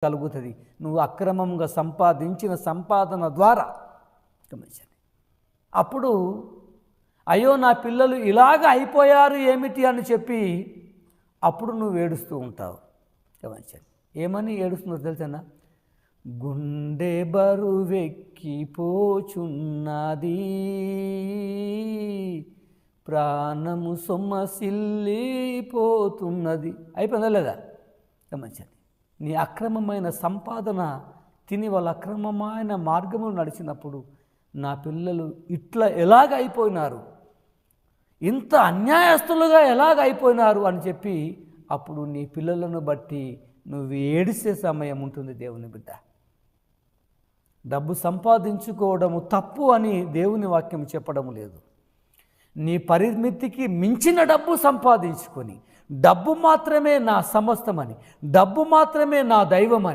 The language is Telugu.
కలుగుతుంది. నువ్వు అక్రమంగా సంపాదించిన సంపాదన ద్వారా. గమనించండి. అప్పుడు అయ్యో నా పిల్లలు ఇలాగ అయిపోయారు ఏమిటి అని చెప్పి అప్పుడు నువ్వు ఏడుస్తూ ఉంటావు. గమనించండి. ఏమని ఏడుస్తున్నావు తెలుసా? గుండె బరువెక్కిపోచున్నది, ప్రాణము సొమ్మసిల్లిపోతున్నది. అయిపోయిందా లేదా? గమనించండి. నీ అక్రమమైన సంపాదన తిని వాళ్ళ అక్రమమైన మార్గంలో నడిచినప్పుడు నా పిల్లలు ఇట్లా ఎలాగ అయిపోయినారు, ఇంత అన్యాయస్తులుగా ఎలాగ అయిపోయినారు అని చెప్పి అప్పుడు నీ పిల్లలను బట్టి నువ్వు ఏడిసే సమయం ఉంటుంది. దేవుని బిడ్డ, డబ్బు సంపాదించుకోవడము తప్పు అని దేవుని వాక్యం చెప్పడం లేదు. నీ పరిమితికి మించిన డబ్బు సంపాదించుకొని డబ్బు మాత్రమే నా సమస్తమని, డబ్బు మాత్రమే నా దైవమని